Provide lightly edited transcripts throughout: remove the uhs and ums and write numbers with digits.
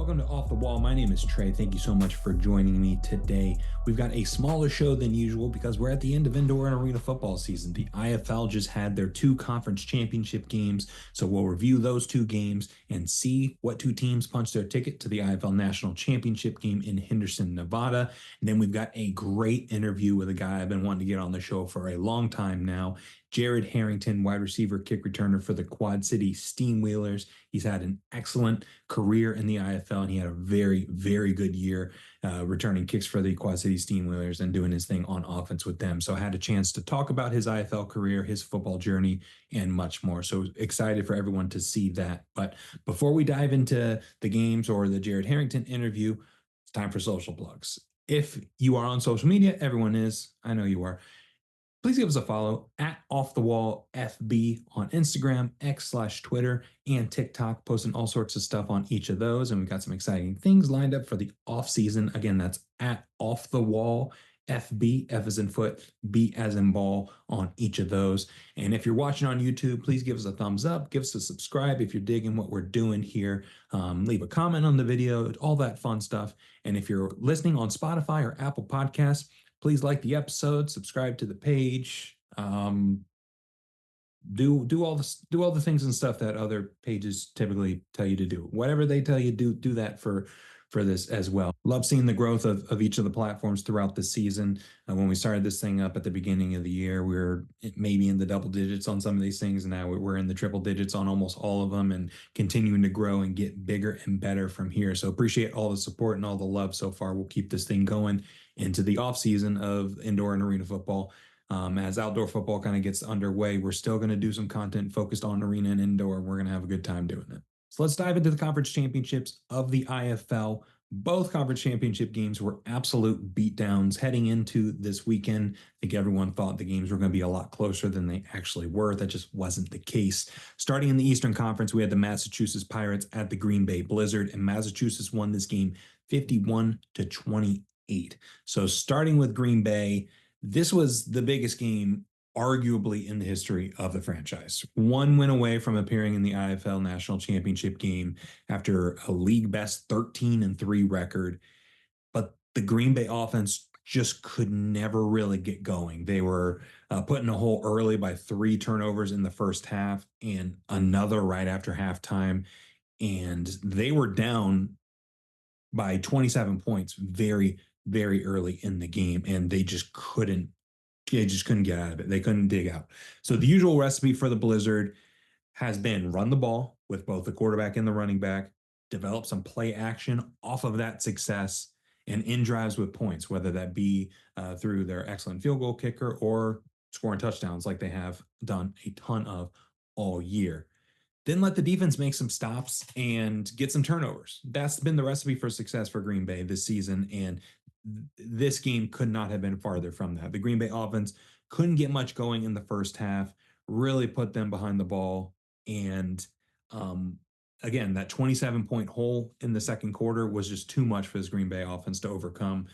Welcome to Off the Wall. My name is Trey. Thank you so much for joining me today. We've got a smaller show than usual because we're at the end of indoor and arena football season. The IFL just had their 2 conference championship games, so we'll review those 2 games and see what 2 teams punched their ticket to the IFL National Championship game in Henderson, Nevada. And then we've got a great interview with a guy I've been wanting to get on the show for a long time now. Jarrod Harrington, wide receiver, kick returner for the Quad City Steamwheelers. He's had an excellent career in the IFL, and he had a very, very good year returning kicks for the Quad City Steamwheelers and doing his thing on offense with them. So I had a chance to talk about his IFL career, his football journey, and much more. So excited for everyone to see that. But before we dive into the games or the Jarrod Harrington interview, it's time for social plugs. If you are on social media, everyone is. I know you are. Please give us a follow at Off the Wall FB on Instagram, X/Twitter, and TikTok, posting all sorts of stuff on each of those. And we've got some exciting things lined up for the off season. Again, that's at Off the Wall FB, F as in foot, B as in ball on each of those. And if you're watching on YouTube, please give us a thumbs up, give us a subscribe if you're digging what we're doing here. Leave a comment on the video, all that fun stuff. And if you're listening on Spotify or Apple Podcasts, please like the episode, subscribe to the page, do all the things and stuff that other pages typically tell you to do. Whatever they tell you, do that for this as well. Love seeing the growth of each of the platforms throughout the season. When we started this thing up at the beginning of the year, we were maybe in the double digits on some of these things, and now we're in the triple digits on almost all of them, and continuing to grow and get bigger and better from here. So appreciate all the support and all the love so far. We'll keep this thing going into the off season of indoor and arena football. As outdoor football kind of gets underway, we're still going to do some content focused on arena and indoor. We're going to have a good time doing it. So let's dive into the conference championships of the IFL. Both conference championship games were absolute beatdowns heading into this weekend. I think everyone thought the games were going to be a lot closer than they actually were. That just wasn't the case. Starting in the Eastern Conference, we had the Massachusetts Pirates at the Green Bay Blizzard, and Massachusetts won this game 51-28. So starting with Green Bay, this was the biggest game arguably in the history of the franchise. One win away from appearing in the IFL National Championship game after a league best 13-3 record. But the Green Bay offense just could never really get going. They were put in a hole early by 3 turnovers in the first half and another right after halftime. And they were down by 27 points very, very early in the game, and they just couldn't get out of it. They couldn't dig out. So the usual recipe for the Blizzard has been run the ball with both the quarterback and the running back, develop some play action off of that success, and end drives with points, whether that be through their excellent field goal kicker or scoring touchdowns like they have done a ton of all year. Then let the defense make some stops and get some turnovers. That's been the recipe for success for Green Bay this season, and this game could not have been farther from that. The Green Bay offense couldn't get much going in the first half, really put them behind the ball. And again, that 27-point hole in the second quarter was just too much for this Green Bay offense to overcome.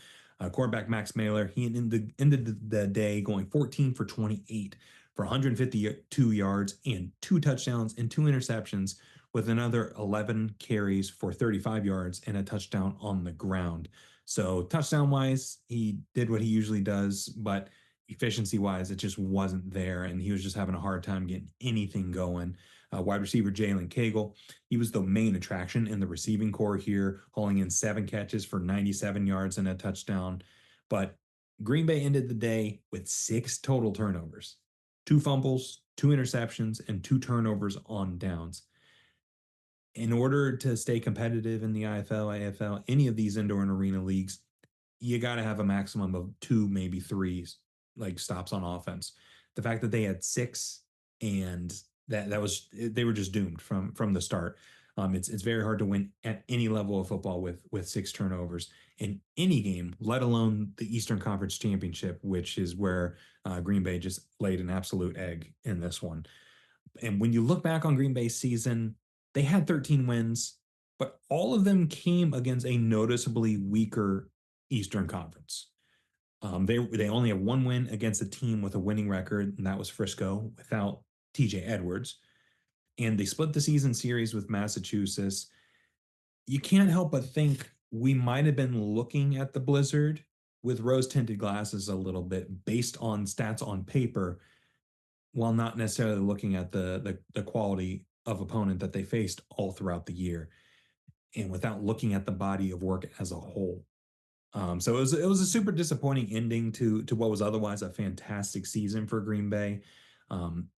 Quarterback Max Mailer, he ended the day going 14 for 28 for 152 yards and 2 touchdowns and 2 interceptions, with another 11 carries for 35 yards and a touchdown on the ground. So touchdown-wise, he did what he usually does, but efficiency-wise, it just wasn't there, and he was just having a hard time getting anything going. Wide receiver Jalen Cagle, he was the main attraction in the receiving core here, hauling in 7 catches for 97 yards and a touchdown. But Green Bay ended the day with 6 total turnovers, 2 fumbles, 2 interceptions, and 2 turnovers on downs. In order to stay competitive in the IFL, AFL, any of these indoor and arena leagues, you got to have a maximum of 2, maybe 3 like stops on offense. The fact that they had 6 and that was, they were just doomed from the start. It's very hard to win at any level of football with 6 turnovers in any game, let alone the Eastern Conference Championship, which is where Green Bay just laid an absolute egg in this one. And when you look back on Green Bay's season, they had 13 wins, but all of them came against a noticeably weaker Eastern Conference. They only have 1 win against a team with a winning record, and that was Frisco without TJ Edwards. And they split the season series with Massachusetts. you can't help but think we might have been looking at the Blizzard with rose tinted glasses a little bit based on stats on paper, while not necessarily looking at the quality of opponent that they faced all throughout the year, and without looking at the body of work as a whole. So it was a super disappointing ending to what was otherwise a fantastic season for Green Bay. Um,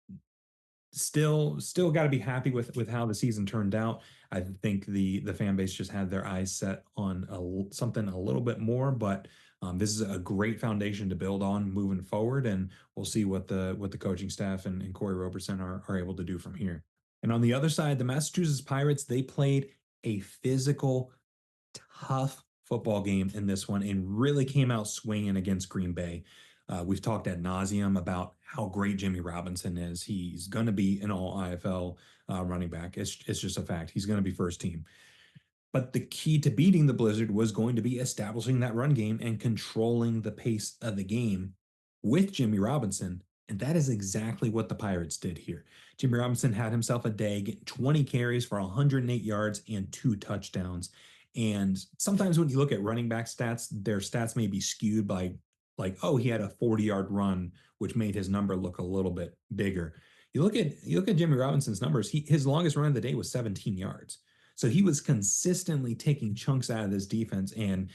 still got to be happy with how the season turned out. I think the fan base just had their eyes set on something a little bit more, but this is a great foundation to build on moving forward, and we'll see what the coaching staff and Corey Roberson are able to do from here. And on the other side, the Massachusetts Pirates, they played a physical, tough football game in this one and really came out swinging against Green Bay. We've talked ad nauseum about how great Jimmy Robinson is. He's going to be an all-IFL running back. It's just a fact. He's going to be first team. But the key to beating the Blizzard was going to be establishing that run game and controlling the pace of the game with Jimmy Robinson. And that is exactly what the Pirates did here. Jimmy Robinson had himself a day, getting 20 carries for 108 yards and 2 touchdowns. And sometimes when you look at running back stats, their stats may be skewed by, like, oh, he had a 40-yard run, which made his number look a little bit bigger. You look at Jimmy Robinson's numbers. His longest run of the day was 17 yards. So he was consistently taking chunks out of this defense and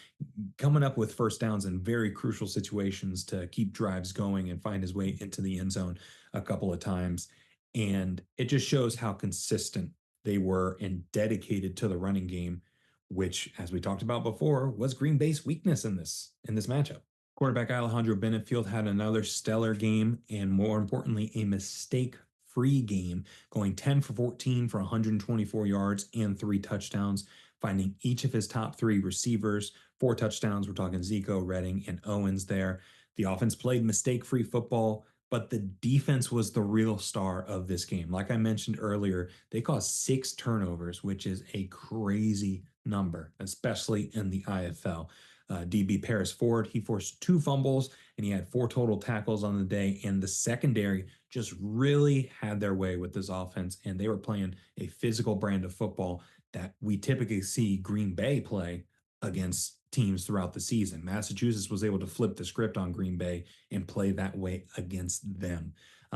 coming up with first downs in very crucial situations to keep drives going and find his way into the end zone a couple of times. And it just shows how consistent they were and dedicated to the running game, which, as we talked about before, was Green Bay's weakness in this matchup. Quarterback Alejandro Benefield had another stellar game, and more importantly, a mistake-free game, going 10 for 14 for 124 yards and 3 touchdowns, finding each of his top 3 receivers, 4 touchdowns. We're talking Zico, Redding, and Owens there. The offense played mistake-free football, but the defense was the real star of this game. Like I mentioned earlier, they caused 6 turnovers, which is a crazy number, especially in the IFL. DB Paris Ford, he forced 2 fumbles and he had 4 total tackles on the day. And the secondary just really had their way with this offense. And they were playing a physical brand of football that we typically see Green Bay play against teams throughout the season. Massachusetts was able to flip the script on Green Bay and play that way against them.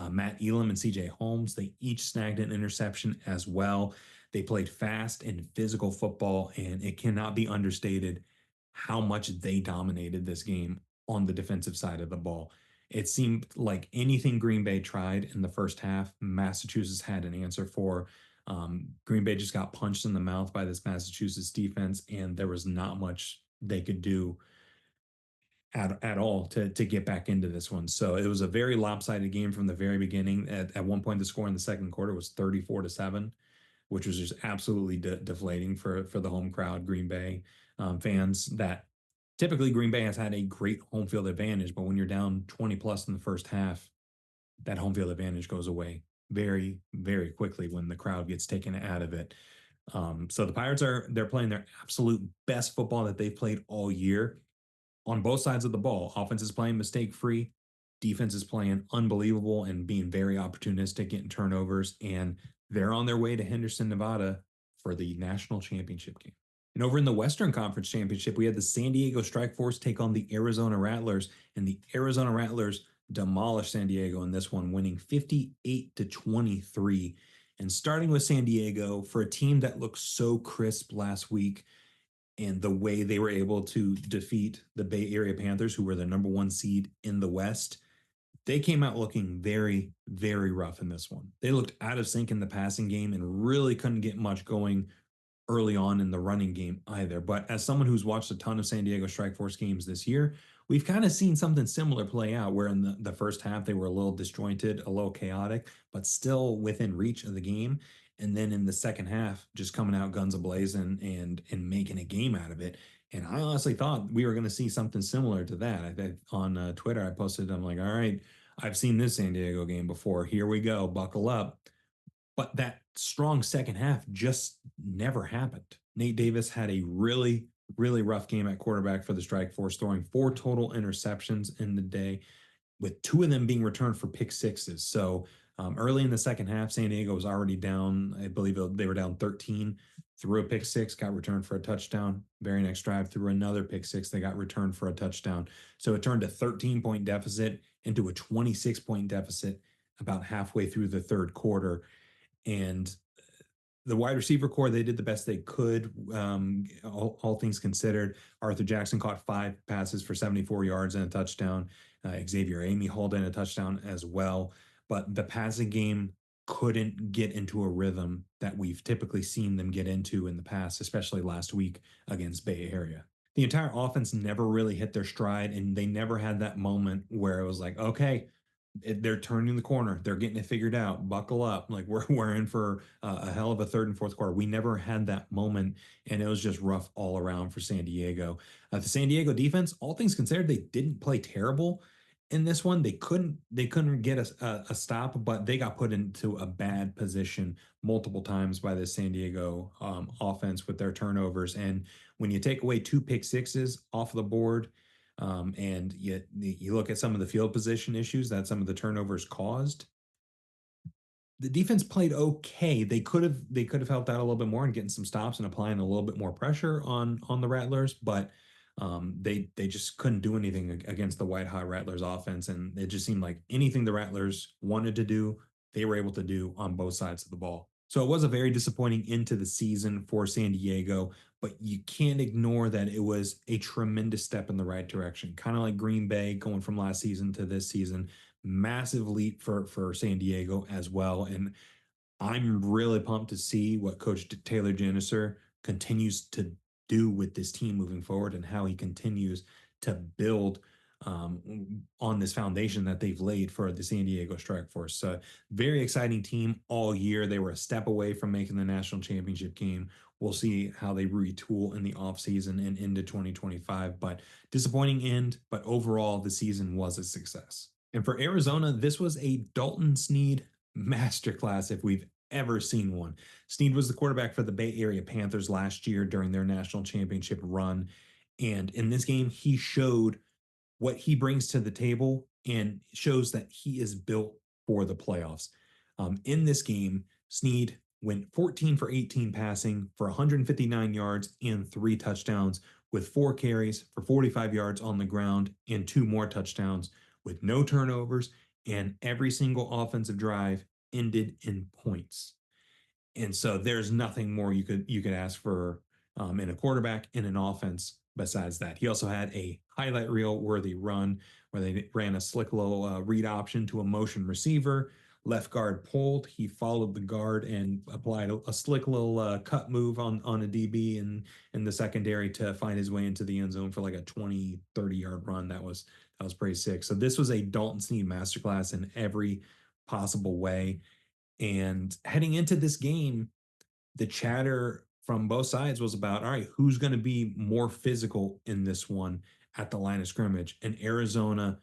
Matt Elam and CJ Holmes, they each snagged an interception as well. They played fast and physical football, and it cannot be understated how much they dominated this game on the defensive side of the ball. It seemed like anything Green Bay tried in the first half, Massachusetts had an answer for. Green Bay just got punched in the mouth by this Massachusetts defense, and there was not much they could do at all to get back into this one. So it was a very lopsided game from the very beginning. At one point, the score in the second quarter was 34-7, which was just absolutely deflating for the home crowd, Green Bay fans. That typically Green Bay has had a great home field advantage, but when you're down 20 plus in the first half, that home field advantage goes away very, very quickly when the crowd gets taken out of it. So the Pirates they're playing their absolute best football that they've played all year on both sides of the ball. Offense is playing mistake free. Defense is playing unbelievable and being very opportunistic, getting turnovers, and they're on their way to Henderson, Nevada for the national championship game. And over in the Western Conference Championship, we had the San Diego Strike Force take on the Arizona Rattlers, and the Arizona Rattlers demolished San Diego in this one, winning 58-23. And starting with San Diego, for a team that looked so crisp last week, and the way they were able to defeat the Bay Area Panthers, who were the number 1 seed in the West, they came out looking very, very rough in this one. They looked out of sync in the passing game and really couldn't get much going early on in the running game either. But as someone who's watched a ton of San Diego Strike Force games this year, we've kind of seen something similar play out, where in the first half they were a little disjointed, a little chaotic, but still within reach of the game. And then in the second half, just coming out guns a-blazing and making a game out of it. And I honestly thought we were going to see something similar to that. On Twitter, I posted, I'm like, all right, I've seen this San Diego game before. Here we go, buckle up. But that strong second half just never happened. Nate Davis had a really, really rough game at quarterback for the Strike Force, throwing 4 total interceptions in the day, with 2 of them being returned for pick sixes. So early in the second half, San Diego was already down. I believe they were down 13 threw a pick six, got returned for a touchdown. Very next drive, threw another pick six, they got returned for a touchdown. So it turned a 13-point deficit into a 26-point deficit about halfway through the third quarter. And the wide receiver core, they did the best they could, all things considered. Arthur Jackson caught 5 passes for 74 yards and a touchdown. Xavier Amy hauled in a touchdown as well. But the passing game couldn't get into a rhythm that we've typically seen them get into in the past, especially last week against Bay Area. The entire offense never really hit their stride, and they never had that moment where it was like, okay, they're turning the corner. They're getting it figured out. Buckle up. Like we're in for a hell of a third and fourth quarter. We never had that moment, and it was just rough all around for San Diego. The San Diego defense, all things considered, they didn't play terrible in this one. They couldn't get a stop, but they got put into a bad position multiple times by the San Diego offense with their turnovers. And when you take away 2 pick sixes off the board, and you look at some of the field position issues that some of the turnovers caused, the defense played okay. They could have helped out a little bit more and getting some stops and applying a little bit more pressure on the Rattlers, but they just couldn't do anything against the white hot Rattlers offense, and it just seemed like anything the Rattlers wanted to do, they were able to do on both sides of the ball. So it was a very disappointing end to the season for San Diego, but you can't ignore that it was a tremendous step in the right direction. Kind of like Green Bay going from last season to this season. Massive leap for San Diego as well. And I'm really pumped to see what Coach Taylor Janicer continues to do with this team moving forward and how he continues to build on this foundation that they've laid for the San Diego Strike Force. So very exciting team all year. They were a step away from making the national championship game. We'll see how they retool in the offseason and into 2025. But disappointing end, but overall, the season was a success. And for Arizona, this was a Dalton Snead masterclass if we've ever seen one. Snead was the quarterback for the Bay Area Panthers last year during their national championship run. And in this game, he showed what he brings to the table and shows that he is built for the playoffs. In this game, Snead went 14 for 18 passing for 159 yards and 3 touchdowns, with 4 carries for 45 yards on the ground and 2 more touchdowns, with no turnovers, and every single offensive drive ended in points. And so there's nothing more you could ask for in a quarterback in an offense besides that. He also had a highlight reel worthy run where they ran a slick little read option to a motion receiver. Left guard pulled. He followed the guard and applied a slick little cut move on a DB in the secondary to find his way into the end zone for like a 20, 30-yard run. That was pretty sick. So this was a Dalton Snead masterclass in every possible way. And heading into this game, the chatter from both sides was about, all right, who's going to be more physical in this one at the line of scrimmage? And Arizona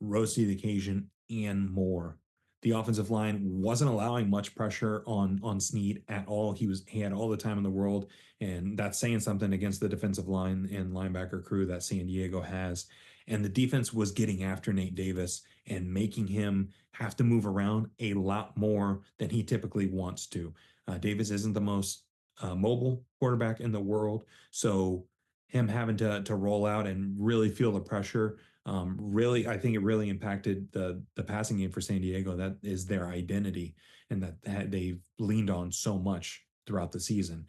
rose to the occasion and more. The offensive line wasn't allowing much pressure on Snead at all. He had all the time in the world, and that's saying something against the defensive line and linebacker crew that San Diego has. And the defense was getting after Nate Davis and making him have to move around a lot more than he typically wants to. Davis isn't the most mobile quarterback in the world, so him having to roll out and really feel the pressure, really, I think it really impacted the passing game for San Diego. That is their identity, and that they've leaned on so much throughout the season.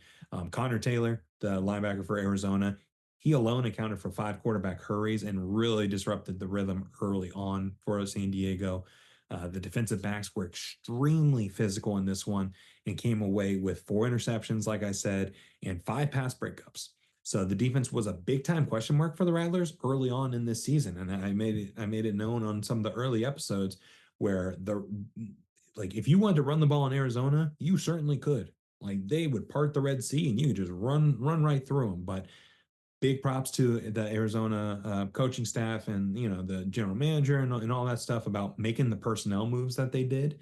Connor Taylor, the linebacker for Arizona, he alone accounted for 5 quarterback hurries and really disrupted the rhythm early on for San Diego. The defensive backs were extremely physical in this one and came away with 4 interceptions, like I said, and 5 pass breakups. So the defense was a big time question mark for the Rattlers early on in this season, and I made it known on some of the early episodes where if you wanted to run the ball in Arizona, you certainly could. Like they would part the Red Sea and you could just run right through them. But big props to the Arizona coaching staff and the general manager and all that stuff about making the personnel moves that they did.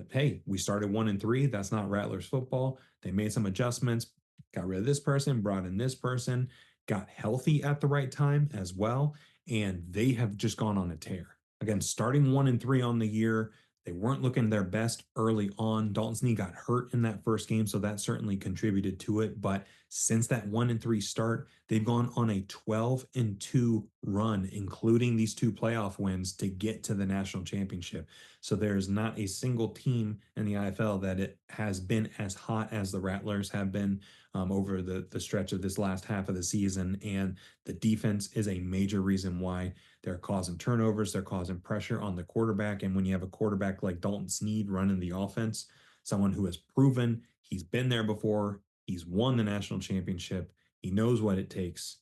Hey, we started 1-3. That's not Rattlers football. They made some adjustments, got rid of this person, brought in this person, got healthy at the right time as well, and they have just gone on a tear. Again, starting 1-3 on the year, They weren't looking their best early on. Dalton Sneed got hurt in that first game, so that certainly contributed to it. But since that 1-3 start, they've gone on a 12-2 run, including these two playoff wins to get to the national championship. So there's not a single team in the IFL that it has been as hot as the Rattlers have been over the stretch of this last half of the season. And the defense is a major reason why they're causing turnovers, they're causing pressure on the quarterback. And when you have a quarterback like Dalton Sneed running the offense, someone who has proven he's been there before, he's won the national championship, he knows what it takes.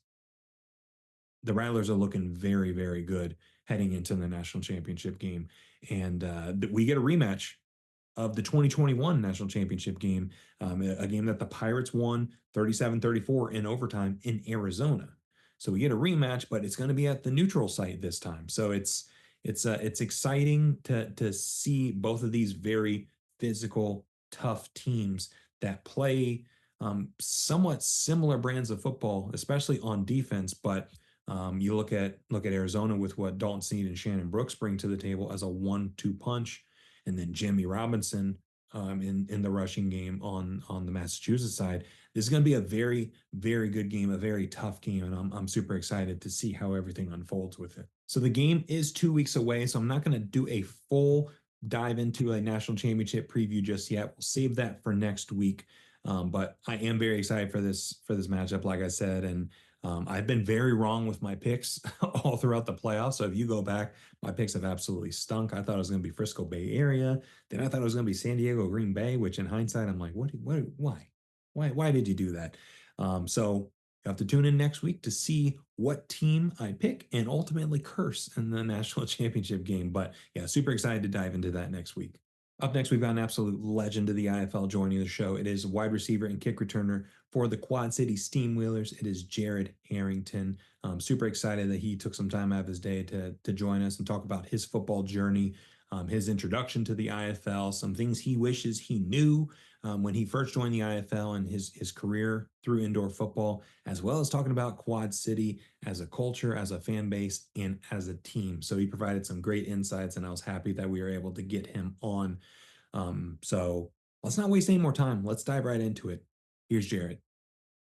The Rattlers are looking very, very good heading into the national championship game. And we get a rematch of the 2021 national championship game, a game that the Pirates won 37-34 in overtime in Arizona. So we get a rematch, but it's going to be at the neutral site this time. So it's exciting to see both of these very physical, tough teams that play somewhat similar brands of football, especially on defense. But you look at Arizona with what Dalton Sneed and Shannon Brooks bring to the table as a 1-2 punch, and then Jimmy Robinson in the rushing game on the Massachusetts side. This is going to be a very, very good game, a very tough game, and I'm super excited to see how everything unfolds with it. So the game is 2 weeks away, so I'm not going to do a full dive into a national championship preview just yet. We'll save that for next week. But I am very excited for this matchup, like I said, and I've been very wrong with my picks all throughout the playoffs. So if you go back, my picks have absolutely stunk. I thought it was going to be Frisco Bay Area. Then I thought it was going to be San Diego, Green Bay, which in hindsight, I'm like, why did you do that? So you have to tune in next week to see what team I pick and ultimately curse in the national championship game. But yeah, super excited to dive into that next week. Up next, we've got an absolute legend of the IFL joining the show. It is wide receiver and kick returner for the Quad City Steamwheelers. It is Jarrod Harrington. I'm super excited that he took some time out of his day to join us and talk about his football journey, his introduction to the IFL, some things he wishes he knew when he first joined the IFL and his career through indoor football, as well as talking about Quad City as a culture, as a fan base, and as a team. So he provided some great insights, and I was happy that we were able to get him on. So let's not waste any more time. Let's dive right into it. Here's Jarrod.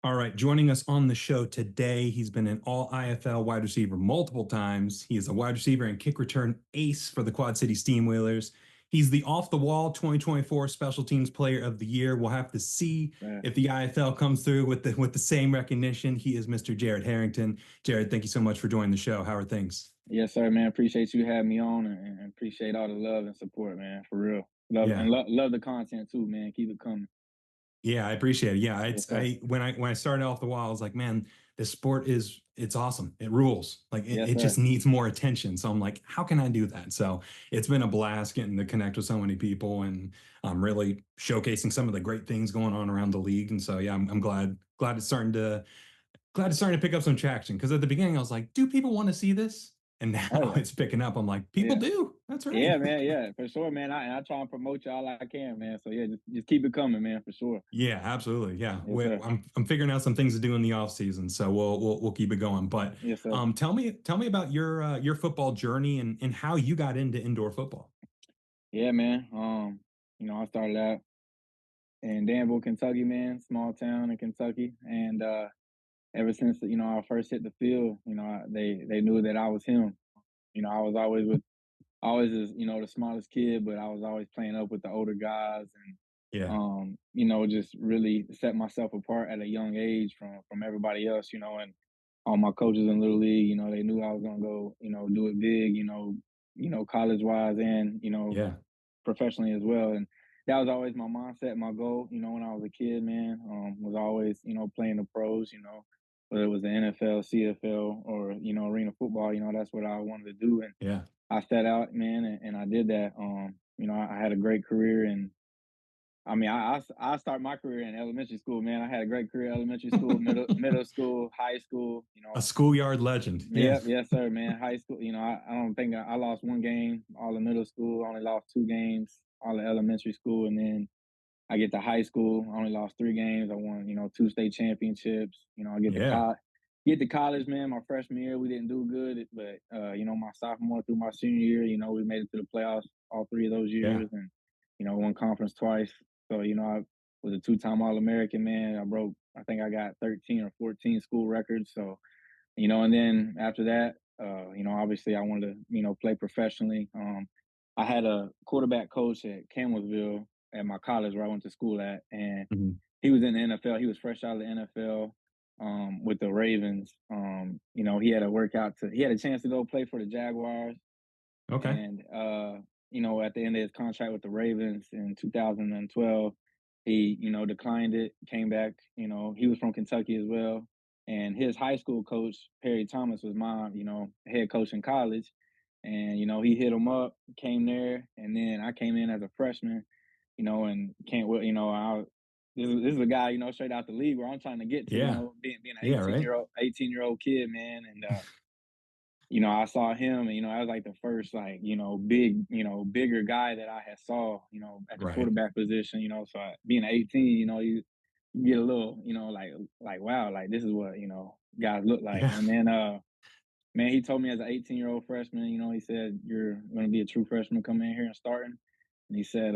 All right, joining us on the show today, he's been an all-IFL wide receiver multiple times. He is a wide receiver and kick return ace for the Quad City Steamwheelers. He's the off-the-wall 2024 Special Teams Player of the Year. We'll have to see if the IFL comes through with the same recognition. He is Mr. Jarrod Harrington. Jarrod, thank you so much for joining the show. How are things? Yes, sir, man. Appreciate you having me on, and appreciate all the love and support, man. For real, love the content too, man. Keep it coming. Yeah, I appreciate it. Yeah, Yes, sir. when I started off the wall, I was like, man, this sport it's awesome. It rules. Like Yes, it sir. just needs more attention. So I'm like, how can I do that? So it's been a blast getting to connect with so many people and really showcasing some of the great things going on around the league. And so yeah, I'm glad it's starting to pick up some traction. Because at the beginning I was like, do people want to see this? And now Oh yeah, it's picking up. I'm like, people yeah, do. That's right. yeah, man. Yeah, for sure, man. I try and promote you all I can, man. So yeah, just keep it coming, man. For sure. Yeah, absolutely. Yeah, Yes, sir. I'm figuring out some things to do in the off season, so we'll keep it going. But Yes, sir. tell me about your football journey and how you got into indoor football. Yeah, man. I started out in Danville, Kentucky, man, small town in Kentucky, and ever since I first hit the field, they knew that I was him. I was always as the smallest kid, but I was always playing up with the older guys and Yeah, just really set myself apart at a young age from everybody else, and all my coaches in Little League, they knew I was gonna go, do it big, college wise and, yeah, professionally as well. And that was always my mindset, my goal, when I was a kid, man, was always, playing the pros, whether it was the NFL, CFL, or, arena football, that's what I wanted to do. And yeah. I set out, man, and I did that. I had a great career, and I mean, I start my career in elementary school, man. I had a great career, elementary school, middle school, high school. A schoolyard legend. Yeah, Yeah, yes, sir, man. High school, I don't think I lost one game. All the middle school, I only lost two games. All the elementary school, and then I get to high school, I only lost three games. I won, two state championships. I get to yeah, college. get to college, man, my freshman year, we didn't do good, but my sophomore through my senior year, we made it to the playoffs all 3 of those Yeah. years, and won conference twice. So I was a 2-time All-American, man. I think I got 13 or 14 school records. So and then after that, obviously I wanted to, play professionally. I had a quarterback coach at Campbellsville at my college where I went to school at, and Mhm. he was in the NFL. He was fresh out of the NFL with the Ravens. He had he had a chance to go play for the Jaguars, Okay. and at the end of his contract with the Ravens in 2012, he declined it, came back. He was from Kentucky as well, and his high school coach Perry Thomas was my head coach in college, and he hit him up, came there, and then I came in as a freshman, and can't well, this is a guy straight out the league where I'm trying to get to, Yeah. being an Yeah. Right. 18-year-old kid, man, and I saw him, and I was like the first, like, bigger guy that I had saw, at the Right. quarterback position, so being 18, you get a little, like, wow, like this is what, guys look like. Yeah. And then, man, he told me as an 18-year-old freshman, he said, you're going to be a true freshman coming in here and starting. And he said,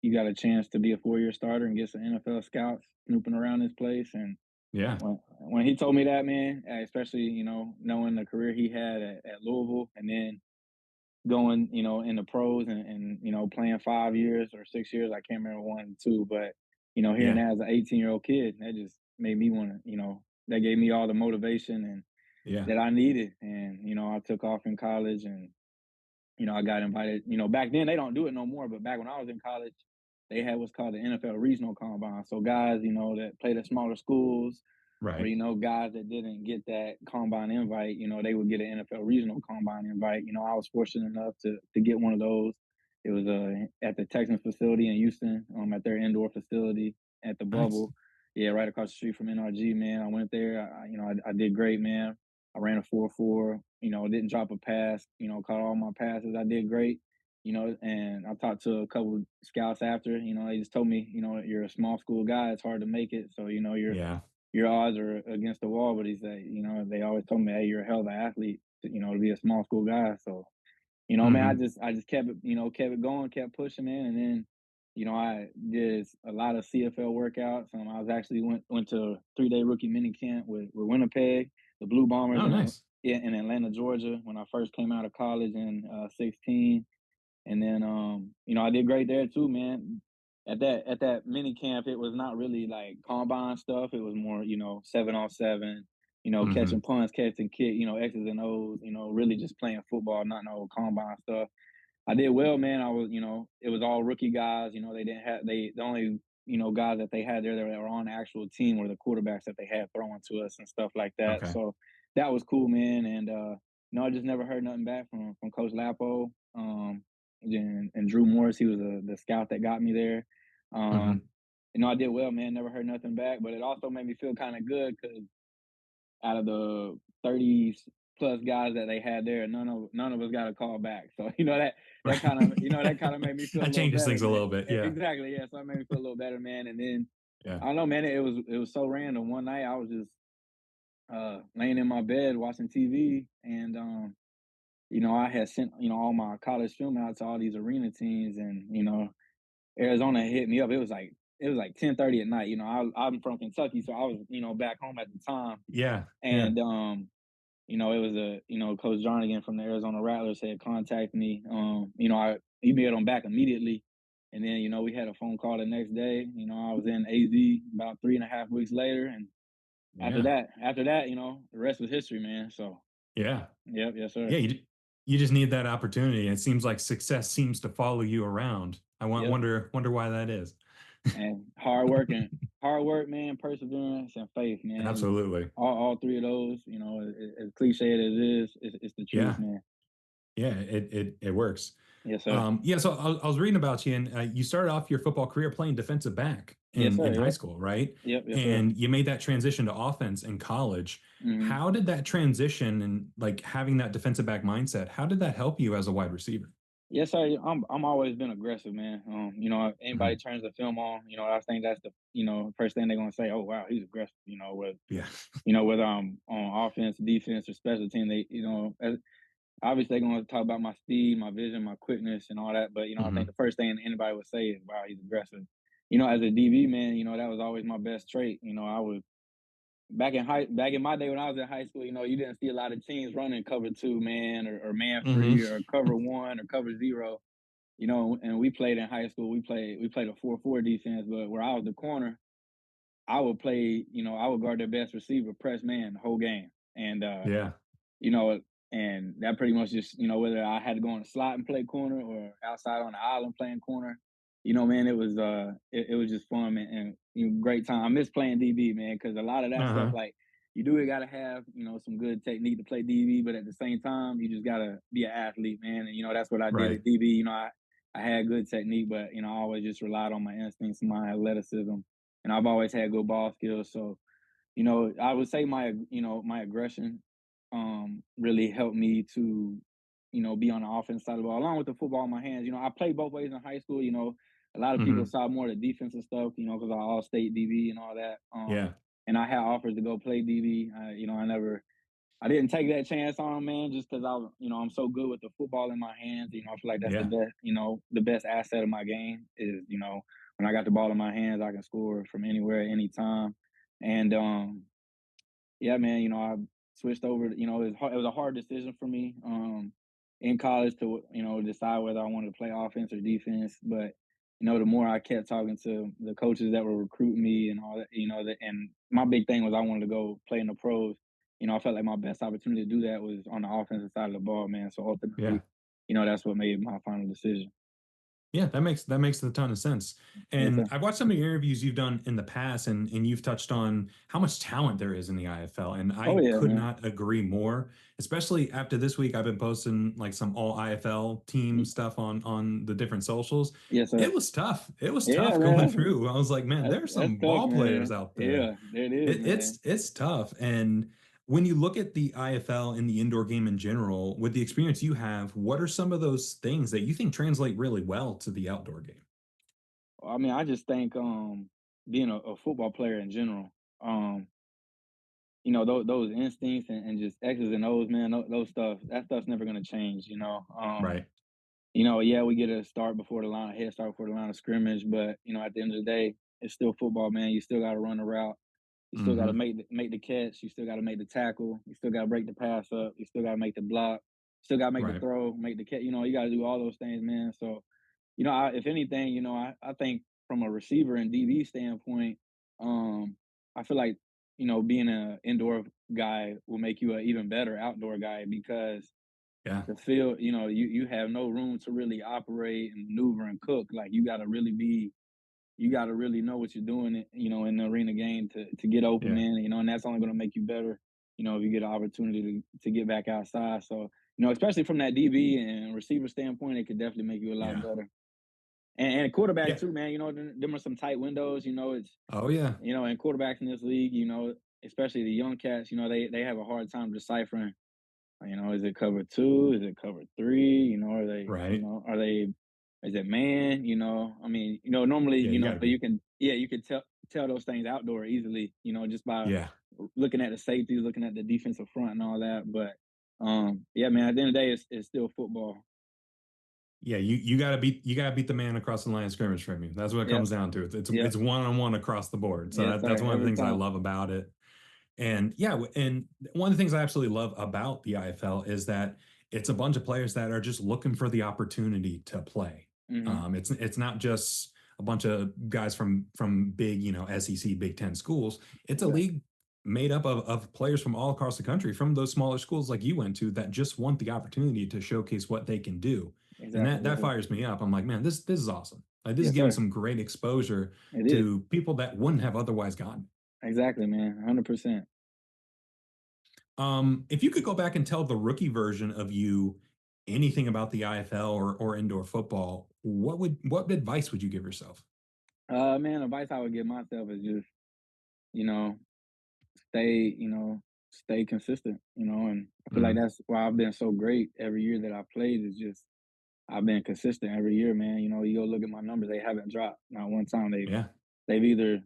you got a chance to be a 4-year starter and get some NFL scouts snooping around this place. And Yeah. when he told me that, man, especially knowing the career he had at Louisville, and then going in the pros, and playing 5 years or 6 years, I can't remember one and two, but hearing Yeah. that as an 18-year-old kid, that just made me want to, that gave me all the motivation and Yeah. that I needed. And I took off in college, and I got invited. Back then they don't do it no more, but back when I was in college, they had what's called the NFL Regional Combine. So guys, that played at smaller schools, or Right. guys that didn't get that combine invite, they would get an NFL Regional Combine invite. I was fortunate enough to get one of those. It was at the Texans facility in Houston, at their indoor facility at the Nice. Bubble. Yeah, right across the street from NRG, man. I went there. I did great, man. I ran a 4.4. Didn't drop a pass. Caught all my passes. I did great. And I talked to a couple scouts after. They just told me, you're a small school guy. It's hard to make it. So Yeah. your odds are against the wall. But he said, they always told me, hey, you're a hell of an athlete. To be a small school guy. So man, I Hmm. just kept it, kept it going, kept pushing, man. And then, I did a lot of CFL workouts. I was actually went to a 3-day rookie mini camp with Winnipeg, the Blue Bombers Oh, nice. in Atlanta, Georgia, when I first came out of college in 16. And then I did great there too, man. At that mini camp, it was not really like combine stuff. It was more, 7-on-7, catching Hmm. punts, catching kick, X's and O's, really just playing football, not no combine stuff. I did well, man. I was, it was all rookie guys. They didn't have the only guys that they had there that were on the actual team were the quarterbacks that they had throwing to us and stuff like that. Okay. So that was cool, man. And I just never heard nothing back from Coach Lapo. And Drew Morris, he was the scout that got me there. Um, Hmm. I did well, man. Never heard nothing back, but it also made me feel kind of good because out of the 30 plus guys that they had there, none of us got a call back. So that Right. kind of that kind of made me feel a That little changes better, things a man. little bit. Yeah. Exactly, yeah. So it made me feel a little better, man. And then Yeah. I don't know, man. It was so random. One night I was just laying in my bed watching TV, and I had sent all my college film out to all these arena teams, and Arizona hit me up. It was like 10:30 at night. I'm from Kentucky, so I was back home at the time, Yeah. Yeah. and it was Coach Jarnigan from the Arizona Rattlers had contacted me. I emailed him back immediately, and then we had a phone call the next day. I was in AZ about 3.5 weeks later, and Yeah. after that, the rest was history, man. So, Yeah. yep, yes, sir. Yeah. You just need that opportunity. It seems like success seems to follow you around. I Yep, wonder why that is. and hard work, man, perseverance, and faith, man. Absolutely. All three of those, as cliche as it is, it's the truth, Yeah. man. Yeah. It works. Yes, sir. Yeah. So I was reading about you, and you started off your football career playing defensive back Yes, in sir. high Yep. school, right? Yep. Yes, sir. And you made that transition to offense in college. Mhm. How did that transition and like having that defensive back mindset, how did that help you as a wide receiver? Yes, sir. I'm always been aggressive, man. Anybody Mhm. turns the film on, I think that's the first thing they're gonna say. Oh wow, he's aggressive. Yeah. Whether I'm on offense, defense, or special team, obviously they're gonna talk about my speed, my vision, my quickness, and all that. But I think Mhm. the first thing anybody would say is, "Wow, he's aggressive." As a DB man, that was always my best trait. I was back in my day when I was in high school, you didn't see a lot of teams running cover two man or man Mhm. free or cover one or cover zero. And we played in high school. We played a 4-4 defense, but where I was the corner, I would guard their best receiver, press man the whole game. And Yeah. you know, and that pretty much just, whether I had to go on the slot and play corner or outside on the island playing corner, man, it was just fun and great time. I miss playing DB, man, because a lot of that stuff, Uh-huh. like you do gotta have, some good technique to play DB, but at the same time, you just gotta be an athlete, man. And that's what I did Right. at DB. I had good technique, but I always just relied on my instincts and my athleticism. And I've always had good ball skills. So I would say my aggression really helped me to, be on the offense side of the ball, along with the football in my hands. I played both ways in high school. A lot of people Mhm. saw more the defensive stuff, because I all state DB and all that. Yeah. And I had offers to go play DB. I didn't take that chance on, man, just because I'm so good with the football in my hands. I feel like that's the Yeah. best, the best asset of my game is, when I got the ball in my hands, I can score from anywhere, anytime. And yeah, man, I switched over. It was a hard decision for me in college to decide whether I wanted to play offense or defense. But the more I kept talking to the coaches that were recruiting me and all that, and my big thing was I wanted to go play in the pros. I felt like my best opportunity to do that was on the offensive side of the ball, man. So Yeah. ultimately, that's what made my final decision. Yeah, that makes a ton of sense. Yes, And sir. I've watched some of your interviews you've done in the past, and you've touched on how much talent there is in the IFL. And Oh I yeah, could man. not agree more, especially after this week. I've been posting like some all IFL team Y- stuff on the different socials. Yes, It sir. was tough. It was Yeah, tough going man. through. I was like, man, there's That's some tough, ball players man. out there. Yeah, it is, It, man. it's it's tough. And when you look at the IFL and the indoor game in general, with the experience you have, what are some of those things that you think translate really well to the outdoor game? I mean, I just think being a football player in general, those instincts and just X's and O's, man, that stuff's never gonna change. Right. Yeah, we get a start before the line, a head start before the line of scrimmage, but at the end of the day, it's still football, man. You still got to run the route. You still got to Hmm. make the catch. You still got to make the tackle. You still got to break the pass up. You still got to make the block. Still got to make the Right. throw, make the catch. You got to do all those things, man. So if anything, I think from a receiver and DB standpoint, I feel like, being an indoor guy will make you an even better outdoor guy because Yeah. the field, you have no room to really operate and maneuver and cook. Like you got to really know what you're doing, in the arena game to get open, Yeah. man. And that's only going to make you better, if you get an opportunity to get back outside. So, especially from that DB and receiver standpoint, it could definitely make you a lot Yeah. better. And quarterback Yeah. too, man. Them are some tight windows. It's Oh yeah. and quarterbacks in this league, especially the young cats, they have a hard time deciphering. Is it cover two? Is it cover three? Right. Is it man? I mean, normally, Yeah. You got to be. you can tell those things outdoor easily, just by Yeah. looking at the safeties, looking at the defensive front and all that. But yeah, man, at the end of the day, it's still football. Yeah. You gotta beat the man across the line of scrimmage from you. That's what it Yep, comes down to. It's yep, it's one on one across the board. So yes, that's sir. one of the Every things I time. love about it. And yeah, and one of the things I absolutely love about the IFL is that it's a bunch of players that are just looking for the opportunity to play. Hmm. It's not just a bunch of guys from big, SEC Big Ten schools. It's a Exactly. league made up of players from all across the country, from those smaller schools like you went to, that just want the opportunity to showcase what they can do. And Exactly. that Yes, sir. fires me up. I'm like, man, this is awesome. Like this is Yes, giving sir. some great exposure It is. to people that wouldn't have otherwise gotten. Exactly, man. 100%. If you could go back and tell the rookie version of you anything about the IFL or indoor football, what advice would you give yourself? Man, advice I would give myself is just, you know, stay, stay consistent, and I feel like Mm, that's why I've been so great every year that I played is just, I've been consistent every year, man. You know, you go look at my numbers; they haven't dropped. Not one time Yeah. they've either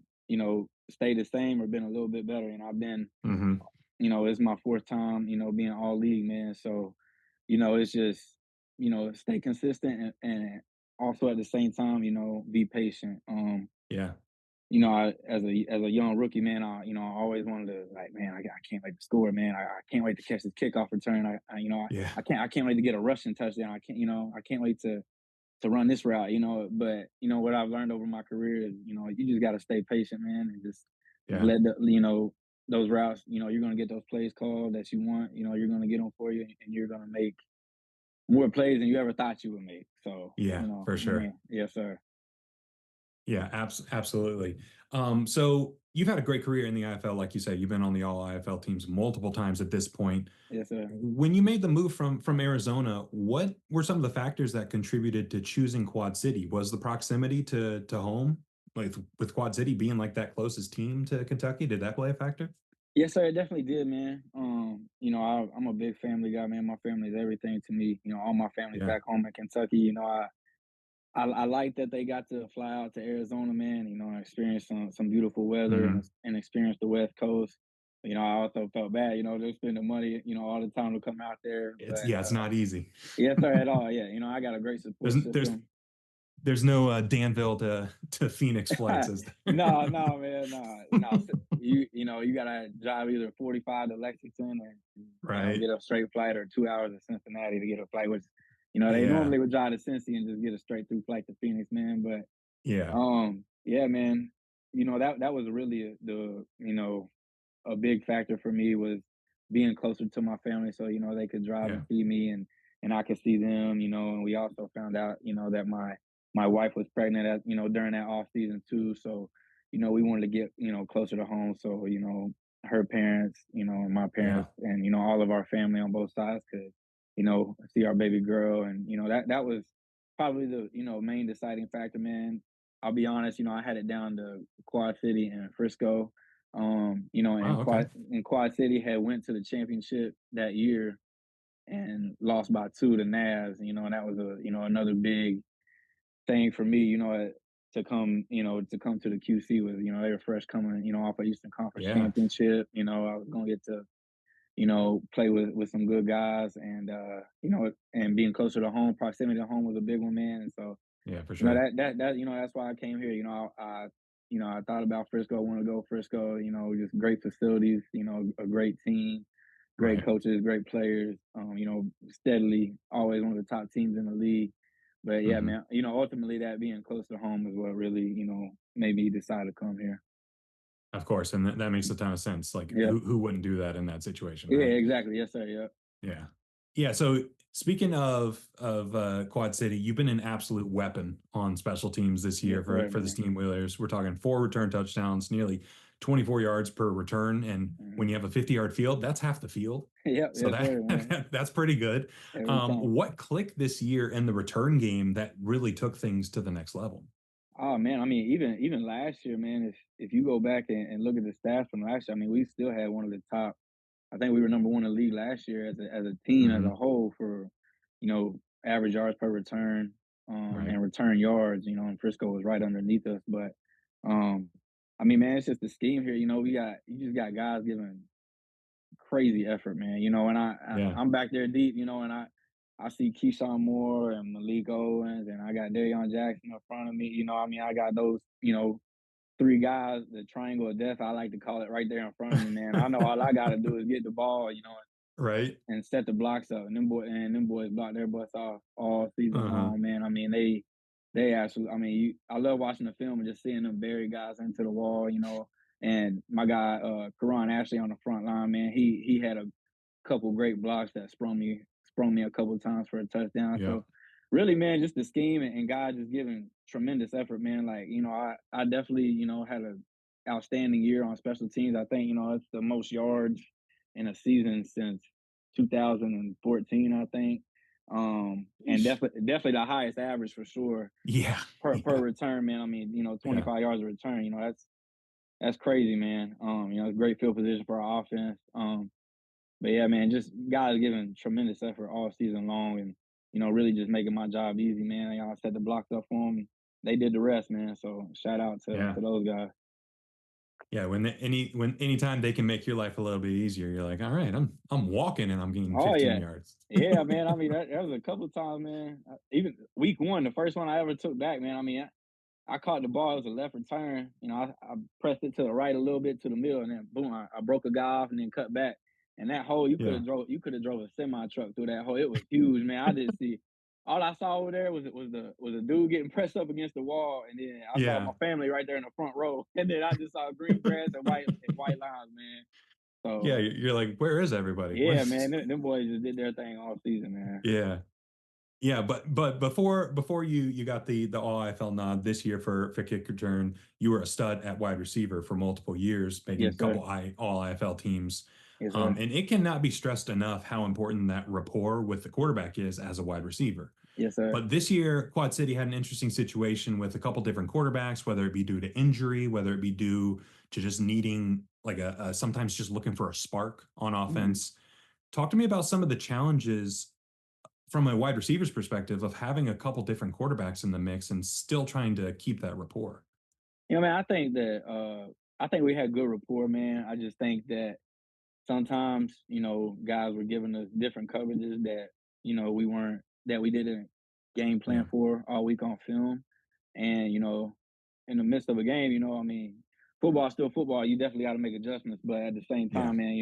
stayed the same or been a little bit better. And I've been, Hmm. it's my fourth time, being all league, man. So, it's just, stay consistent and also at the same time, be patient. Yeah. As a young rookie, man, I always wanted to like, man, I can't wait to score, man. I can't wait to catch this kickoff return. Yeah. I can't wait to get a rushing touchdown. I can't wait to run this route, But what I've learned over my career is, you just got to stay patient, man, and just Yeah. let those routes, you're gonna get those plays called that you want. You're gonna get them for you, and you're gonna make more plays than you ever thought you would make. So, Yeah, for I sure. mean, yes, sir. Yeah, absolutely. So you've had a great career in the IFL, like you said. You've been on the all IFL teams multiple times at this point. Yes, sir. When you made the move from Arizona, what were some of the factors that contributed to choosing Quad City? Was the proximity to home, like with Quad City being like that closest team to Kentucky, did that play a factor? Yes, sir. It definitely did, man. I'm a big family guy, man. My family is everything to me. All my family's Yeah. back home in Kentucky. I like that they got to fly out to Arizona, man. And experience some beautiful weather Hmm. and experience the West Coast. I also felt bad, they spend the money, all the time to come out there. It's But yeah, it's not easy. yes, sir, at all. Yeah, I got a great There's support there's system. there's no Danville to Phoenix flights, is there? No, no, man, no, no. You gotta drive either 45 to Lexington or Right. get a straight flight, or 2 hours to Cincinnati to get a flight. Which they Yeah. normally would drive to Cincy and just get a straight through flight to Phoenix, man. But Yeah. yeah, man. That was really a big factor for me was being closer to my family, so they could drive Yeah. and see me, and I could see them. And we also found out that my wife was pregnant at during that off season too. So we wanted to get closer to home, so her parents, and my Yeah. parents, and all of our family on both sides could see our baby girl. And that was probably the main deciding factor, man. I'll be honest, I had it down to Quad City and Frisco. And Wow. Okay. Quad City had went to the championship that year and lost by two to Navs. And that was another big thing for me. To come to the QC with they were fresh coming off a Eastern Conference Yeah. championship. I was gonna get to play with some good guys, and and being closer to home, proximity to home was a big one, man. And so Yeah. For sure. that's why I came here. I thought about Frisco, want to go Frisco. Just great facilities. A great team, great Right. coaches, great players. Steadily always one of the top teams in the league. But yeah, Hmm. man. Ultimately that being close to home is what really made me decide to come here. Of course, and that makes a ton of sense. Like, Yep. who wouldn't do that in that situation, Yeah. right? Exactly. Yes, sir. Yep. Yeah. Yeah. So speaking of Quad City, you've been an absolute weapon on special teams this year Yes, sir, for the man. Steamwheelers. We're talking 4 return touchdowns, nearly 24 yards per return. And when Hmm. you have a 50-yard field, that's half the field. Yep. So Yes, sir, man. that's pretty good. Every time. What clicked this year in the return game that really took things to the next level? Oh man, I mean, even last year, man, if you go back and look at the stats from last year, I mean, we still had one of the top. I think we were number one in the league last year as a team as a Hmm. whole for average yards per return, Right. and return yards. And Frisco was right underneath us. But um, I mean, man, it's just the scheme here. You just got guys giving crazy effort, man. And Yeah. I'm back there deep, and I see Keyshawn Moore and Malik Owens, and I got Darion Jackson in front of me. I mean, I got those, three guys, the triangle of death, I like to call it, right there in front of me, man. I know all I got to do is get the ball, Right. and set the blocks up. And them boys block their butts off all season Uh-huh. long, man. I mean, they actually. I mean, I love watching the film and just seeing them bury guys into the wall, And my guy, Karan Ashley on the front line, man, he had a couple great blocks that sprung me a couple of times for a touchdown. Yeah. So really, man, just the scheme and guys just giving tremendous effort, man. Like, I definitely, had a outstanding year on special teams. I think, it's the most yards in a season since 2014, I think. And Yeesh. definitely the highest average for sure Yeah. per Yeah. return, man. I mean, Yeah. 25 yards a return, that's crazy, man. It's great field position for our offense. But yeah, man, just guys giving tremendous effort all season long, and really just making my job easy, man. Y'all set the blocks up for them. They did the rest, man. So shout out Yeah. to those guys. Yeah, anytime they can make your life a little bit easier, you're like, all right, I'm walking and I'm getting Oh 15 yeah, yards. yeah, man. I mean, that was a couple times, man. Even week one, the first one I ever took back, man. I mean, I caught the ball. It was a left return. I pressed it to the right a little bit to the middle, and then boom, I broke a guy off and then cut back. And that hole, Yeah. you could have drove a semi truck through that hole. It was huge, man. I didn't see. All I saw over there was a dude getting pressed up against the wall, and then I saw my Yeah. family right there in the front row, and then I just saw green grass and white lines, man. Yeah, So you're like, where is everybody? yeah, man, them boys just did their thing all season, man. Yeah. Yeah, but before you got the All IFL nod this year for kick return, you were a stud at wide receiver for multiple years, making a Yes, sir. couple All IFL teams. Yes, sir. And it cannot be stressed enough how important that rapport with the quarterback is as a wide receiver. Yes, sir. But this year, Quad City had an interesting situation with a couple different quarterbacks, whether it be due to injury, whether it be due to just needing like a sometimes just looking for a spark on Mhm. offense. Talk to me about some of the challenges from a wide receiver's perspective of having a couple different quarterbacks in the mix and still trying to keep that rapport. Man, I think we had good rapport, man. I just think that sometimes, guys were giving us different coverages that, we didn't game plan Yeah. for all week on film. And, in the midst of a game, I mean, football's still football. You definitely got to make adjustments. But at the same Yeah. time, man,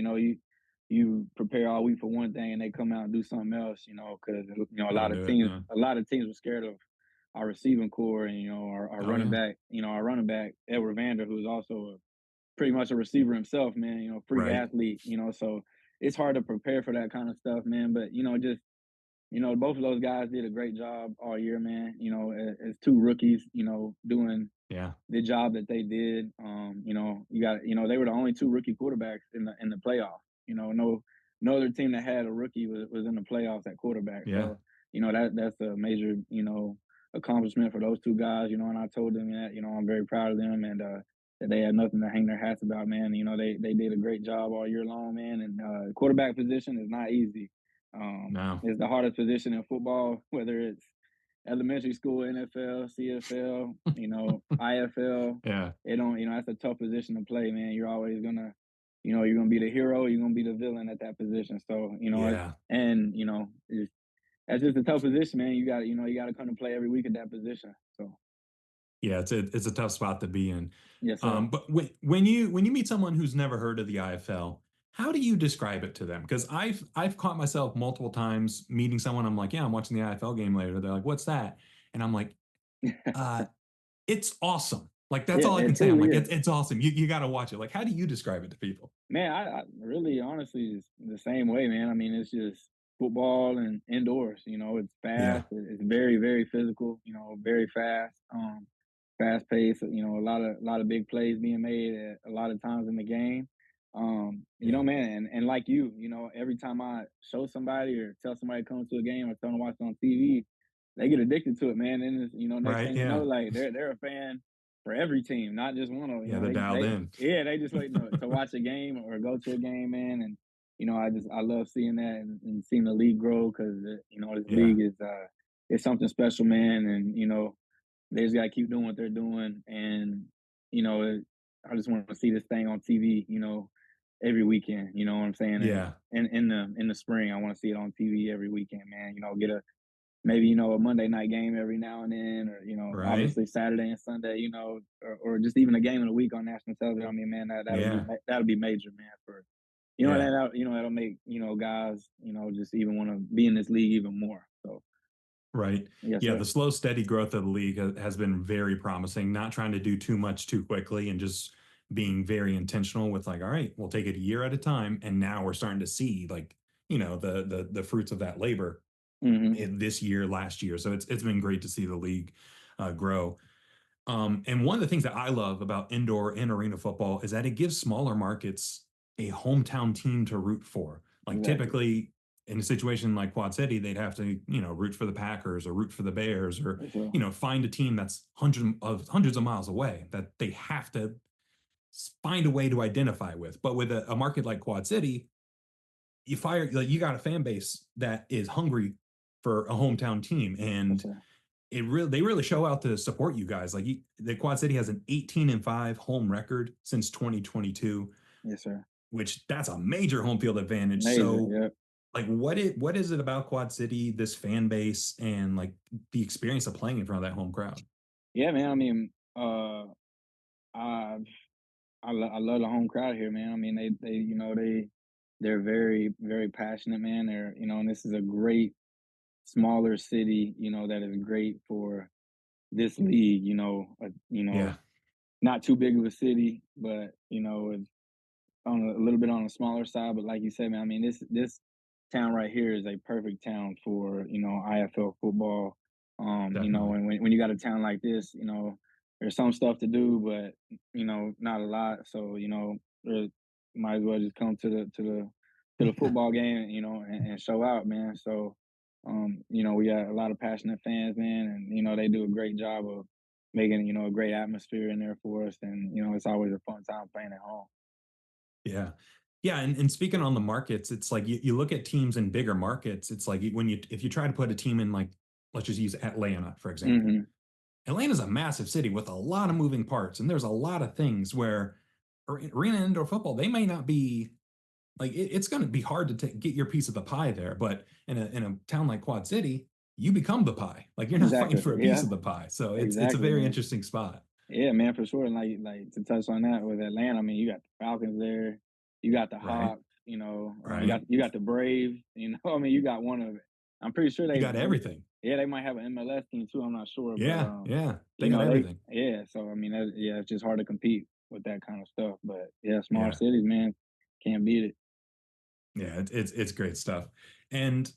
you prepare all week for one thing and they come out and do something else, because, Got to do it. Yeah. a lot of teams were scared of our receiving core and, our Oh running yeah. back, Edward Vander, who's also pretty much a receiver himself, man, freak Right. athlete, so it's hard to prepare for that kind of stuff, man. But, just, both of those guys did a great job all year, man, as two rookies, doing Yeah. the job that they did. They were the only two rookie quarterbacks in the playoffs. No other team that had a rookie was in the playoffs at quarterback. Yeah. So, that's a major, accomplishment for those two guys, and I told them that, I'm very proud of them and that they had nothing to hang their hats about, man. They did a great job all year long, man. And quarterback position is not easy. No. It's the hardest position in football, whether it's elementary school, NFL, CFL, IFL. Yeah. It don't, that's a tough position to play, man. You're always gonna, you're gonna be the hero, you're gonna be the villain at that position. So, Yeah. that's just a tough position, man. You got to come to play every week at that position. So, Yeah. It's a tough spot to be in. yes, sir. But when you meet someone who's never heard of the IFL, how do you describe it to them? Because I've caught myself multiple times meeting someone. I'm like, yeah, I'm watching the IFL game later. They're like, what's that? And I'm like, uh, it's awesome. Like that's Yeah, all I can it say. I'm truly like, is. it's awesome. You got to watch it. Like, how do you describe it to people? Man, I really honestly is the same way, man. I mean, it's just football and indoors. It's Yeah. fast. It's very, very physical. Very fast. Fast paced. A lot of big plays being made at a lot of times in the game. Yeah. Man, and like every time I show somebody or tell somebody to come to a game or tell them to watch it on TV, they get addicted to it, man. And it's, next Right. thing you know, Yeah. like they're a fan for every team, not just one of them. Yeah. They're dialed in. They just waiting to watch a game or go to a game, man. And I love seeing that and seeing the league grow because this Yeah. league is it's something special, man. And they just gotta keep doing what they're doing. And you know, it, I just want to see this thing on TV, every weekend. You know what I'm saying? And Yeah. in the spring, I want to see it on TV every weekend, man. Get a maybe a Monday night game every now and then, or Right. obviously Saturday and Sunday, or just even a game of the week on national television. I mean, man, Yeah. that'll be major, man. For Yeah. that'll make guys just even want to be in this league even more. So Right. yes, Yeah. sir. The slow, steady growth of the league has been very promising, not trying to do too much too quickly and just being very intentional with like, all right, we'll take it a year at a time. And now we're starting to see like, the fruits of that labor Hmm. in this year, last year. So it's been great to see the league grow. And one of the things that I love about indoor and arena football is that it gives smaller markets a hometown team to root for. Like Exactly. typically in a situation like Quad City, they'd have to, root for the Packers or root for the Bears or, For sure. find a team that's hundreds of miles away that they have to find a way to identify with. But with a market like Quad City, you got a fan base that is hungry for a hometown team. Yes, And sir. they really show out to support you guys. Like the Quad City has an 18-5 home record since 2022, Yes, sir. which that's a major home field advantage. Major. So Yep. like what is it about Quad City, this fan base, and like the experience of playing in front of that home crowd? Yeah, man. I mean, I I love the home crowd here, man. I mean, they're very very passionate, man. They're and this is a great smaller city, that is great for this league. Yeah, Not too big of a city, but it's on a little bit on the smaller side. But like you said, man, I mean, this town right here is a perfect town for IFL football. definitely. And when you got a town like this, there's some stuff to do, but not a lot. So might as well just come to the football game, and show out, man. So we got a lot of passionate fans, man, and they do a great job of making a great atmosphere in there for us, and it's always a fun time playing at home. Yeah. Yeah. And speaking on the markets, it's like you look at teams in bigger markets, it's like when if you try to put a team in like, let's just use Atlanta, for example. Hmm. Atlanta's a massive city with a lot of moving parts, and there's a lot of things where arena and indoor football, they may not be like it's going to be hard to get your piece of the pie there. But in a town like Quad City, you become the pie. Like you're not fighting Exactly. for a piece Yeah. of the pie. So it's a Exactly, very man. interesting spot. Yeah, man, for sure. And like to touch on that with Atlanta, I mean, you got the Falcons there, you got the Right. Hawks, Right. you got the Braves, I mean, you got one of it. I'm pretty sure You got everything. yeah, they might have an MLS team too. I'm not sure, but Yeah. Yeah. They got they everything. yeah. So I mean, yeah, it's just hard to compete with that kind of stuff. But yeah, small Yeah. cities, man, can't beat it. Yeah, it's great stuff. And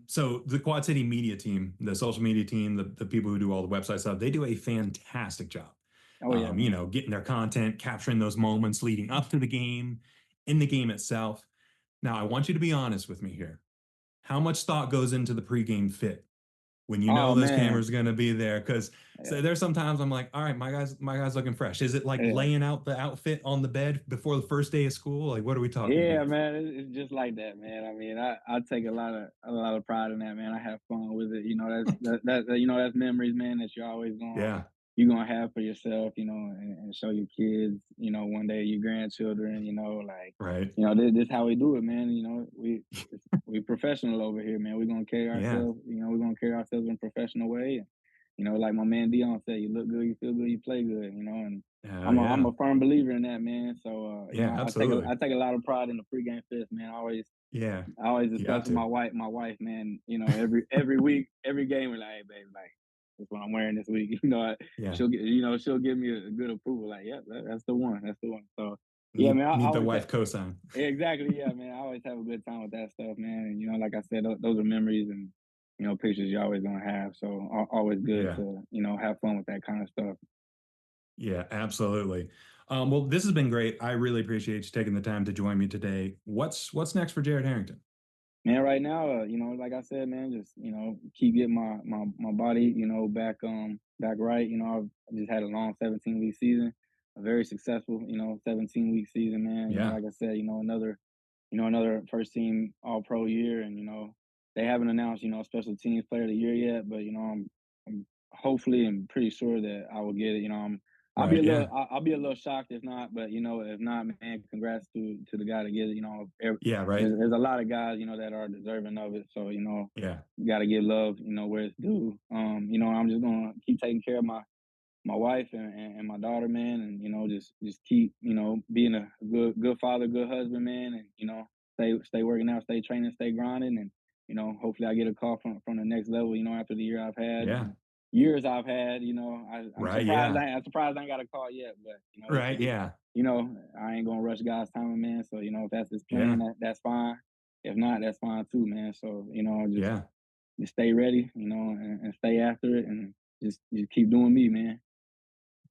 so the Quad City media team, the social media team, the people who do all the website stuff, they do a fantastic job. Oh yeah, man. Getting their content, capturing those moments leading up to the game, in the game itself. Now, I want you to be honest with me here. How much thought goes into the pregame fit when you know Oh those man, cameras are going to be there? Because yeah, so there's sometimes I'm like, all right, my guy's looking fresh. Is it like yeah. laying out the outfit on the bed before the first day of school? Like, what are we talking Yeah, here? man, it's just like that, man. I mean, I take a lot of pride in that, man. I have fun with it. That's memories, man, that Yeah, you're gonna have for yourself, and show your kids, one day your grandchildren, like, right. this how we do it, man. We professional over here, man. Yeah. We're gonna carry ourselves in a professional way. And, like my man Dion said, you look good, you feel good, you play good, and Oh I'm yeah. a firm believer in that, man. So Yeah, I absolutely. take a lot of pride in the pregame fest, man. Yeah. I always You discuss got with to. my wife, man. Every week, every game, we're like, hey, babe, like that's what I'm wearing this week. Yeah. She'll give me a good approval, like, yeah, that's the one, that's the one. So yeah, man, I Need the always wife cosign. exactly, yeah, man. I always have a good time with that stuff, man. And like I said, those are memories and pictures you're always gonna have. So always good Yeah. to have fun with that kind of stuff. Yeah, absolutely. Well, this has been great. I really appreciate you taking the time to join me today. What's next for Jarrod Harrington? Man, right now, like I said, man, just keep getting my body, back right. I just had a long 17-week season, a very successful, 17-week season, man. Yeah. Like I said, another first team All Pro year, and they haven't announced, special teams player of the year yet, but I'm hopefully and pretty sure that I will get it. Right. Yeah. I'll be a little shocked if not, but if not, man, congrats to the guy to get it. Yeah. Right. There's a lot of guys that are deserving of it, so Yeah. you got to give love, where it's due. I'm just gonna keep taking care of my wife and my daughter, man, and just keep being a good father, good husband, man, and stay working out, stay training, stay grinding, and hopefully I get a call from the next level, after the year I've had Yeah. and years I've had, Right. Yeah. I'm surprised I ain't got a call yet, but Right. Yeah. I ain't gonna rush God's timing, man. So if that's his plan, Yeah. that's fine. If not, that's fine too, man. So Yeah. just stay ready, and stay after it, and just keep doing me, man.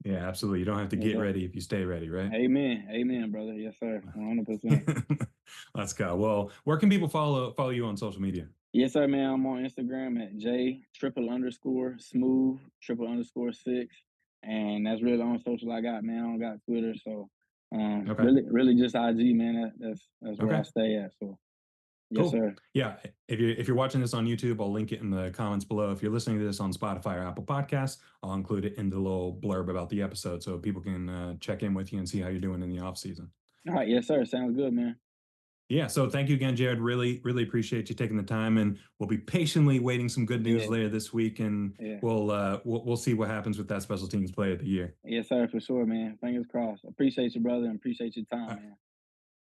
Yeah. Absolutely. You don't have to Yes, get sir. ready if you stay ready, right? Amen. Amen, brother. Yes, sir. 100%. Let's go. Well, where can people follow you on social media? Yes, sir, man. I'm on Instagram at J triple underscore smooth triple underscore six. And that's really the only social I got, man. I don't got Twitter. So Okay. really just IG, man. That's where I Okay. stay at. So Yes, Cool. sir. Yeah. If you're watching this on YouTube, I'll link it in the comments below. If you're listening to this on Spotify or Apple Podcasts, I'll include it in the little blurb about the episode so people can check in with you and see how you're doing in the off season. All right. Yes, sir. Sounds good, man. Yeah. So thank you again, Jared. Really, really appreciate you taking the time, and we'll be patiently waiting some good news Yeah. later this week, and Yeah. we'll see what happens with that special teams player of the year. Yes, sir. For sure, man. Fingers crossed. Appreciate you, brother, and appreciate your time, Uh, man.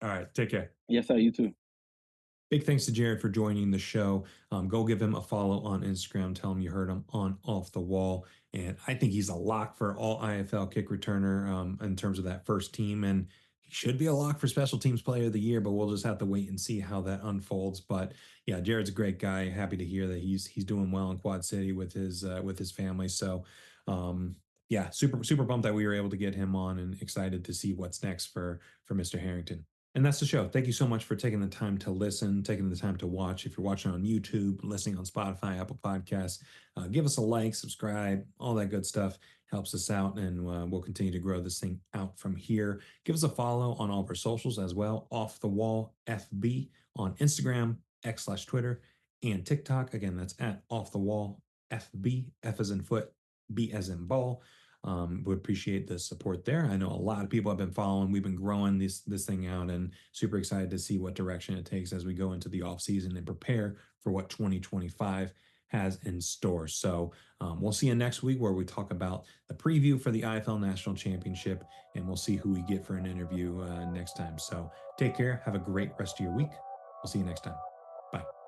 All right. Take care. Yes, sir. You too. Big thanks to Jared for joining the show. Go give him a follow on Instagram. Tell him you heard him on Off the Wall. And I think he's a lock for all IFL kick returner in terms of that first team. And he should be a lock for special teams player of the year, but we'll just have to wait and see how that unfolds. But yeah, Jared's a great guy. Happy to hear that he's doing well in Quad City with his family. So yeah, super pumped that we were able to get him on and excited to see what's next for Mr. Harrington. And that's the show. Thank you so much for taking the time to listen, taking the time to watch. If you're watching on YouTube, listening on Spotify, Apple Podcasts, give us a like, subscribe, all that good stuff helps us out, and we'll continue to grow this thing out from here. Give us a follow on all of our socials as well. Off the Wall FB on Instagram, X/Twitter, and TikTok. Again, that's at Off the Wall FB. F as in foot, B as in ball. Would appreciate the support there. I know a lot of people have been following. We've been growing this thing out, and super excited to see what direction it takes as we go into the off season and prepare for what 2025 has in store. So we'll see you next week where we talk about the preview for the IFL National Championship, and we'll see who we get for an interview next time. So take care. Have a great rest of your week. We'll see you next time. Bye.